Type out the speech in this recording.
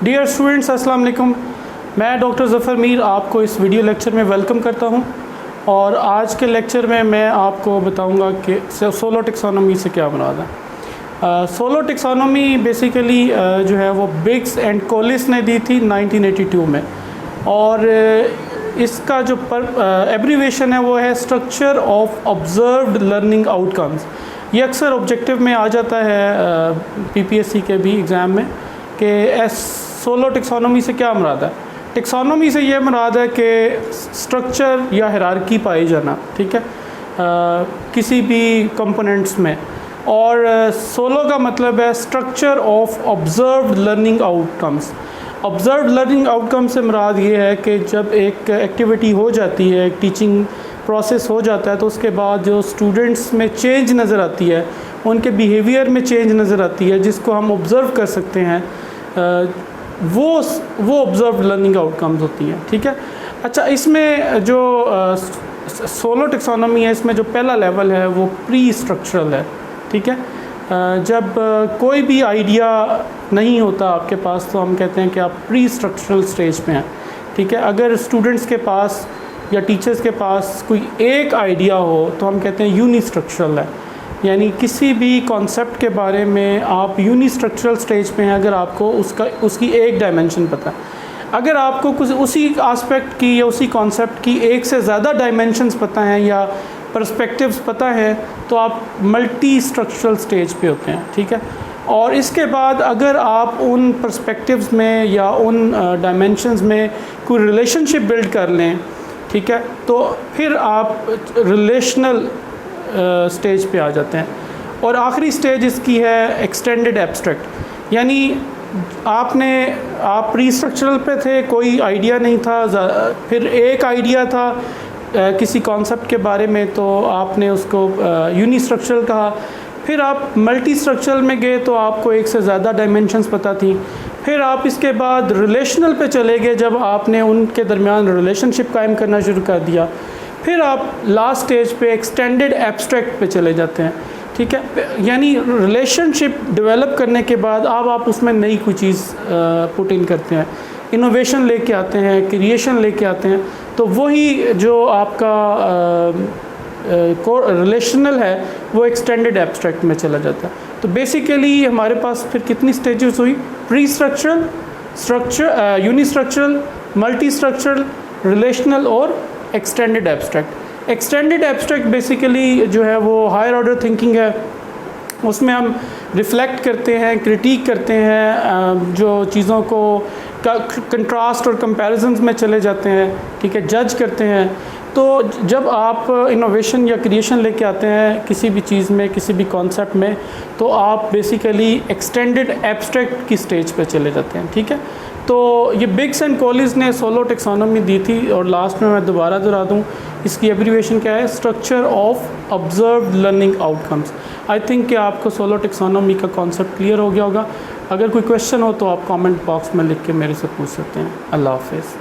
Dear students السلام علیکم. میں ڈاکٹر ظفر میر آپ کو اس ویڈیو لیکچر میں ویلکم کرتا ہوں، اور آج کے لیکچر میں آپ کو بتاؤں گا کہ سولو ٹیکسانومی سے کیا مراد ہے. سولو ٹیکسانومی بیسیکلی جو ہے وہ بگس اینڈ کولیس نے دی تھی 1982 میں، اور اس کا جو ایبریویشن ہے وہ ہے structure of observed learning out comes. یہ اکثر آبجیکٹیو میں آ جاتا ہے PPSC کے بھی ایگزام میں کہ سولو ٹیکسانومی سے کیا مراد ہے. ٹیکسانومی سے یہ مراد ہے کہ اسٹرکچر یا ہیرارکی پائی جانا، ٹھیک ہے، کسی بھی کمپوننٹس میں. اور سولو کا مطلب ہے structure of observed learning out comes. Observed learning out کم سے مراد یہ ہے کہ جب ایک ایکٹیویٹی ہو جاتی ہے، ایک ٹیچنگ پروسیس ہو جاتا ہے، تو اس کے بعد جو اسٹوڈنٹس میں چینج نظر آتی ہے، ان کے بیہیویئر میں چینج نظر آتی ہے، جس کو ہم آبزرو کر سکتے ہیں، وہ آبزروڈ لرننگ آؤٹ کمز ہوتی ہیں، ٹھیک ہے. اچھا، اس میں جو سولو ٹیکسانومی ہے، اس میں جو پہلا لیول ہے وہ پری اسٹرکچرل ہے، ٹھیک ہے. جب کوئی بھی آئیڈیا نہیں ہوتا آپ کے پاس تو ہم کہتے ہیں کہ آپ پری اسٹرکچرل سٹیج پہ ہیں، ٹھیک ہے. اگر اسٹوڈنٹس کے پاس یا ٹیچرس کے پاس کوئی ایک آئیڈیا ہو تو ہم کہتے ہیں یونی اسٹرکچرل ہے، یعنی کسی بھی کانسیپٹ کے بارے میں آپ یونی اسٹرکچرل سٹیج پہ ہیں اگر آپ کو اس کی ایک ڈائمینشن پتہ ہے. اگر آپ کو اسی آسپیکٹ کی یا اسی کانسیپٹ کی ایک سے زیادہ ڈائمینشنز پتہ ہیں یا پرسپیکٹیوز پتہ ہے تو آپ ملٹی اسٹرکچرل سٹیج پہ ہوتے ہیں، ٹھیک ہے. اور اس کے بعد اگر آپ ان پرسپیکٹیوز میں یا ان ڈائمینشنز میں کوئی ریلیشن شپ بلڈ کر لیں، ٹھیک ہے، تو پھر آپ ریلیشنل سٹیج پہ آ جاتے ہیں. اور آخری سٹیج اس کی ہے ایکسٹینڈڈ ایبسٹریکٹ، یعنی آپ پری اسٹرکچرل پہ تھے، کوئی آئیڈیا نہیں تھا، پھر ایک آئیڈیا تھا کسی کانسیپٹ کے بارے میں تو آپ نے اس کو یونی اسٹرکچرل کہا. پھر آپ ملٹی اسٹرکچرل میں گئے تو آپ کو ایک سے زیادہ ڈائمینشنز پتہ تھیں. پھر آپ اس کے بعد ریلیشنل پہ چلے گئے جب آپ نے ان کے درمیان ریلیشن شپ قائم کرنا شروع کر دیا. پھر آپ لاسٹ سٹیج پہ ایکسٹینڈڈ ایبسٹریکٹ پہ چلے جاتے ہیں، ٹھیک ہے. یعنی ریلیشن شپ ڈیولپ کرنے کے بعد اب آپ اس میں نئی کوئی چیز پٹ ان کرتے ہیں، انوویشن لے کے آتے ہیں، کریشن لے کے آتے ہیں، تو وہی جو آپ کا ریلیشنل ہے وہ ایکسٹینڈڈ ایبسٹریکٹ میں چلا جاتا ہے. تو بیسیکلی ہمارے پاس پھر کتنی سٹیجز ہوئی؟ Prestructural, unistructural, multistructural, relational اور extended abstract. Extended abstract basically جو ہے وہ ہائر آرڈر تھنکنگ ہے. اس میں ہم ریفلیکٹ کرتے ہیں، کرٹیک کرتے ہیں، جو چیزوں کو کنٹراسٹ اور کمپیریزنز میں چلے جاتے ہیں، ٹھیک ہے، جج کرتے ہیں. تو جب آپ انوویشن یا کریشن لے کے آتے ہیں کسی بھی چیز میں، کسی بھی کانسیپٹ میں، تو آپ بیسیکلی ایکسٹینڈڈ ایبسٹریکٹ کی سٹیج پہ چلے جاتے ہیں، ٹھیک ہے. تو یہ بگس اینڈ کولیز نے سولو ٹیکسانومی دی تھی، اور لاسٹ میں دوبارہ دہرا دوں اس کی ایبریویشن کیا ہے؟ Structure of observed learning out comes. I think کہ آپ کو سولو ٹیکسانومی کا کانسیپٹ کلیئر ہو گیا ہوگا. اگر کوئی کویشچن ہو تو آپ کامنٹ باکس میں لکھ کے میرے سے پوچھ سکتے ہیں. اللہ حافظ.